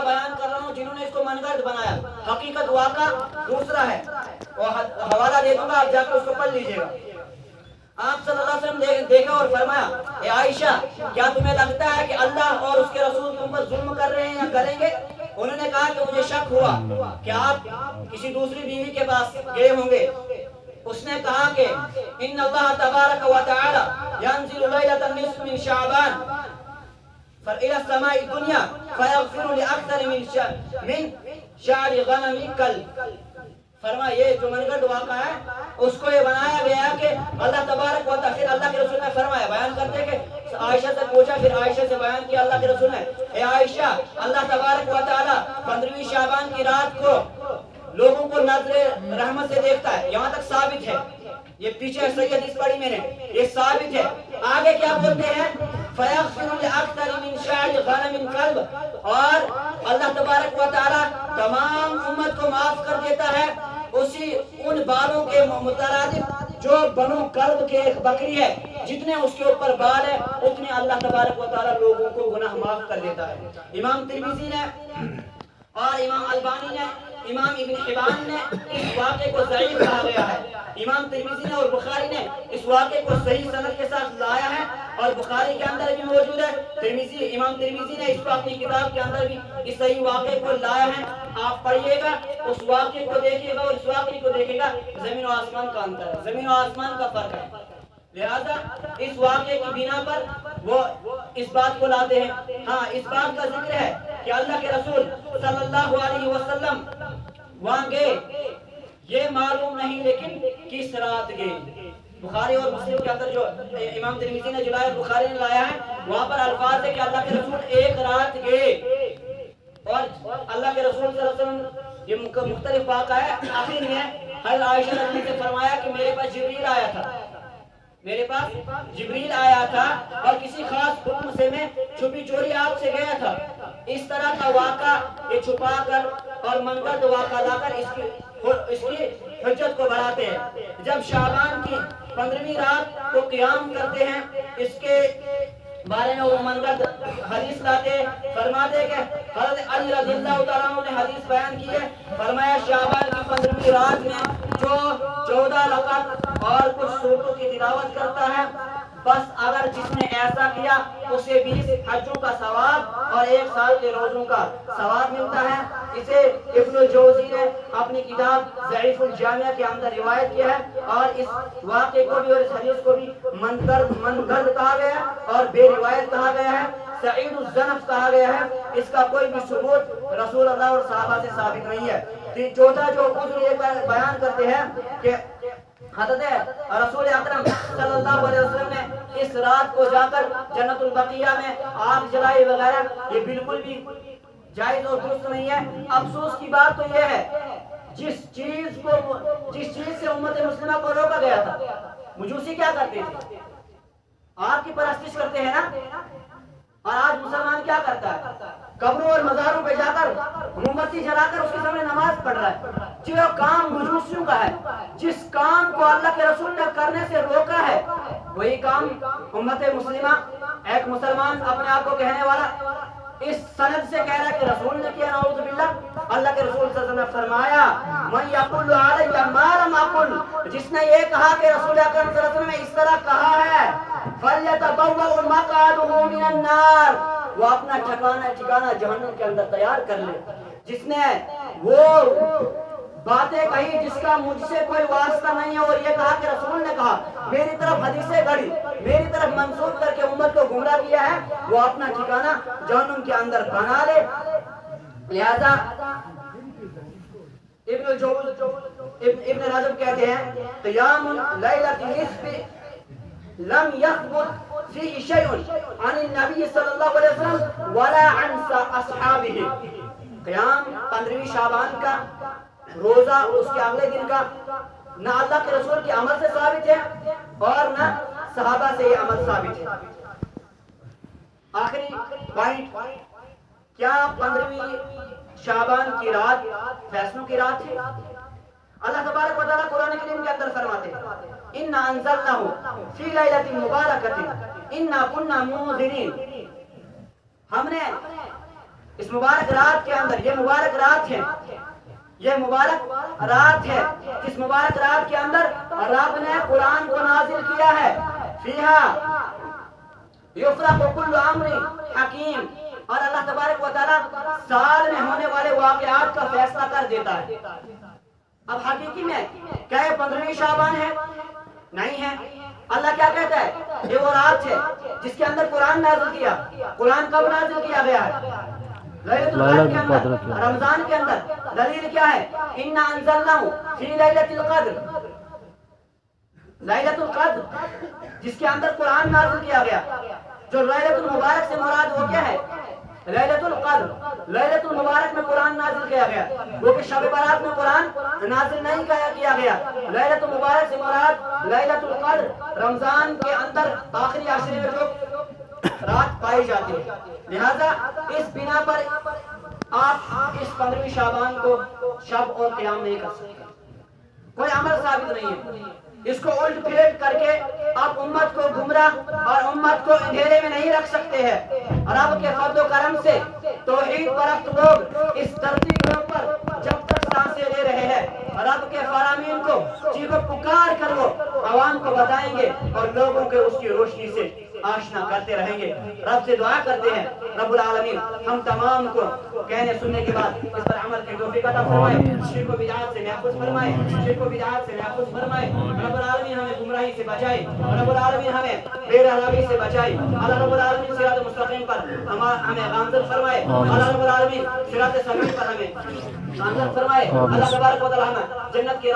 واقعہ بیان کر رہا ہوں جنہوں نے اس کو منگرد بنایا. حقیقت واقعہ دوسرا ہے اور حوالہ دے دوں گا, آپ جا کے اس کو پڑھ لیجئے گا. آپ صلی اللہ علیہ وسلم نے دیکھا اور فرمایا, اے عائشہ کیا تمہیں لگتا ہے کہ اللہ اور اس کے رسول تم پر ظلم کر رہے ہیں یا کریں گے؟ انہوں نے کہا کہ مجھے شک ہوا کہ آپ کسی دوسری بیوی کے پاس گئے ہوں گے. اس نے کہا کہ ان اللہ تبارک و تعالی ينزل ليلة النصف من شعبان فإلى السماء الدنيا فيغفر لأكثر من شعر غنم كلب. فرمایا یہ جو منگرد واقعہ ہے اس کو یہ بنایا گیا کہ اللہ تبارک و تعالی, پھر اللہ کے رسول نے فرمایا, بیان کرتے کہ عائشہ سے پوچھا, پھر عائشہ سے بیان کیا اللہ کے رسول نے, اے عائشہ اللہ تبارک و تعالی 15ویں شعبان کی رات کو لوگوں کو نظر رحمت سے دیکھتا ہے. یہاں تک ثابت ہے, یہ پیچھے صحیح حدیث پڑھی میں نے, یہ ثابت ہے. آگے کیا بولتے ہیں, فَيَغْفِرُ لِأَكْثَرِ مِنْ شَعْرِ غَنَمٍ كَلْبٍ, اور اللہ تبارک و تعالی تمام امت کو معاف کر دیتا ہے اسی ان بالوں کے مترادف جو بنو کلب کے ایک بکری ہے, جتنے اس کے اوپر بال ہے اتنے اللہ تبارک و تعالی لوگوں کو گناہ معاف کر دیتا ہے. امام ترمذی نے اور امام البانی نے, امام ابن حبان نے اس واقعے کو ضعیف کہا گیا ہے. امام ترمذی نے اور بخاری نے اس واقعے کو صحیح سند کے ساتھ لایا ہے اور بخاری کے اندر بھی موجود ہے. امام ترمذی نے اس کو اپنی کتاب کے اندر بھی اس صحیح واقعے کو لایا ہے. آپ پڑھیے گا, اس واقعے کو دیکھیے گا اور اس واقعے کو دیکھے گا, زمین و آسمان کا انتر ہے, زمین و آسمان کا فرق ہے. لہذا اس واقعے کی بنا پر وہ اس بات کو لاتے ہیں. ہاں, اس بات کا ذکر ہے کہ اللہ کے رسول صلی اللہ علیہ وسلم وہاں گئے, یہ معلوم نہیں لیکن کس رات گئے. بخاری اور مسلم کے اندر جو امام ترمذی نے جو لایا, بخاری نے لایا ہے, وہاں پر الفاظ ہے کہ اللہ کے رسول ایک رات گئے. اور اللہ کے رسول صلی اللہ علیہ وسلم, یہ مختلف واقعہ ہے. آخر میں حضرت عائشہ رضی اللہ عنہا سے فرمایا کہ میرے پاس جبریل آیا تھا, میرے پاس جبریل آیا تھا اور کسی خاص حکم سے میں چھپی چوری آپ سے گیا تھا. اس طرح کا واقعہ یہ چھپا کر اور منگرد واقعہ لا کر اس کی حجت کو بڑھاتے ہیں. جب شعبان کی 15ویں رات کو قیام کرتے ہیں, اس کے بارے میں وہ منگرد حدیث لاتے, فرماتے کہ حضرت علی رضی اللہ تعالیٰ عنہ نے حدیث بیان کی ہے. فرمایا شعبان کی 15ویں رات میں جو 14 رکعت اور کچھ سورتوں کی تلاوت کرتا ہے, بس اگر جس نے ایسا کیا اسے 20 حجوں کا ثواب اور 1 سال کے روزوں کا ثواب ملتا ہے. اسے ابن الجوزی نے اپنی کتاب ضعیف الجامعہ کے اندر روایت کیا ہے اور اس واقعے کو بھی اور اس حدیث کو بھی منگرد کہا گیا ہے اور بے روایت کہا گیا ہے, سعید الزنف کہا گیا ہے. اس کا کوئی بھی ثبوت رسول اللہ اور صحابہ سے ثابت نہیں ہے. چوتھا جو عذر یہ بیان کرتے ہیں کہ حضرت رسول اکرم صلی اللہ علیہ وسلم نے اس رات کو جا کر جنت البقیہ میں آگ جلائی وغیرہ, یہ بالکل بھی جائز اور درست نہیں ہے. افسوس کی بات تو یہ ہے جس چیز سے امت مسلمہ کو روکا گیا تھا, مجوسی کیا کرتے تھے, آگ کی پرستش کرتے ہیں نا, اور آج مسلمان کیا کرتا ہے, قبروں اور مزاروں پہ جا کر موم بتی جلا کر اس کے سامنے نماز پڑھ رہا ہے. جو کام مجوسیوں کا ہے, جس کام کو اللہ کے رسول نے کرنے سے روکا ہے, وہی کام امت مسلمہ, ایک مسلمان اپنے آپ کو کہنے والا اس سند سے کہہ رہا ہے کہ رسول نے کیا, نعوذ باللہ. اللہ کے رسول صلی اللہ علیہ وسلم نے فرمایا من یقول علی ما لم اقل, جس نے یہ کہا کہ رسول اکرم صلی اللہ علیہ وسلم نے اس طرح کہا ہے, فلیتبوأ مقعدہ من النار, وہ اپنا ٹھکانہ جہنم کے اندر تیار کر لے. جس نے وہ باتیں کہی جس کا مجھ سے کوئی واسطہ نہیں ہے اور یہ کہا کہ رسول نے کہا, میری طرف حدیثیں گڑھی, میری طرف منسوخ کر کے امت کو گمراہ کیا ہے, وہ اپنا ٹھکانہ جہنم کے اندر بنا لے. لہذا ابن رجب کہتے ہیں قیام لیلۃ النصف لم يثبت فيه شيء عن النبي صلی اللہ علیہ وسلم ولا عن اصحابہ. قیام 15ویں شعبان کا روزہ اس کے اگلے دن کا نہ اللہ کے رسول کے عمل سے ثابت ہے اور نہ صحابہ سے یہ عمل ثابت ہے. آخری پوائنٹ, کیا 15ویں شعبان کی رات فیصلوں کی رات ہے؟ اللہ تبارک و تعالیٰ قرآن کریم کے اندر فرماتے ہیں اِنَّا أَنزَلْنَاهُ فِي لَيْلَةٍ مُبَارَكَةٍ إِنَّا كُنَّا مُنذِرِينَ. ہم نے اس مبارک رات کے اندر، یہ مبارک رات ہے، یہ مبارک رات ہے، اس مبارک رات کے اندر رب نے قرآن کو نازل کیا ہے۔ فیہا یفرق کل امر حکیم، اور اللہ تبارک و تعالیٰ سال میں ہونے والے واقعات کا فیصلہ کر دیتا ہے۔ اب حقیقی میں کیا یہ 15ویں شعبان ہے؟ نہیں ہے۔ اللہ کیا کہتا ہے؟ یہ وہ رات ہے جس کے اندر قرآن نازل کیا۔ قرآن کب نازل کیا گیا ہے؟ لیلۃ القدر کے اندر، رمضان کے اندر۔ دلیل کیا ہے؟ انا انزلناہ فی لیلۃ القدر، لیلۃ القدر جس کے اندر قرآن نازل کیا گیا۔ جو لیلۃ المبارک سے مراد وہ کیا ہے؟ لیلۃ القدر، لیلۃ المبارک میں قرآن نازل کیا گیا، وہ کہ شب برات میں قرآن نازل نہیں کیا گیا۔ لیلۃ المبارک سے مراد لیلۃ القدر رمضان کے اندر آخری عشرے میں جو رات پائی جاتی ہے۔ لہذا اس بنا پر آپ اس 15ویں شعبان کو شب اور قیام نہیں کر سکتے، کوئی عمل ثابت نہیں ہے۔ اس کو الٹ پھیٹ کر کے آپ امت کو گمراہ اور امت کو اندھیرے میں نہیں رکھ سکتے ہیں۔ رب کے فضل و کرم سے توحید پرست لوگ اس دھرتی کے اوپر جب تک سانسیں لے رہے ہیں، رب کے فرامین کو چیخو پکار کر وہ عوام کو بتائیں گے اور لوگوں کے اس کی روشنی سے آشنا کرتے رہیں گے۔ رب سے دعا کرتے ہیں رب العالمین ہم تمام کو کہنے سننے کے بعد اس پر عمل کی توفیق عطا فرمائے، شرک و بدعات سے محفوظ فرمائے، شرک و بدعات سے محفوظ فرمائے۔ رب العالمین ہمیں گمراہی سے بچائے، رب العالمین ہمیں بے رحمی سے بچائے۔ اللہ رب العالمین صراط مستقیم پر ہمیں گامزن فرمائے، اللہ رب العالمین صراط سوی پر ہمیں گامزن فرمائے۔ اللہ تبارک و تعالی ہمیں جنت کے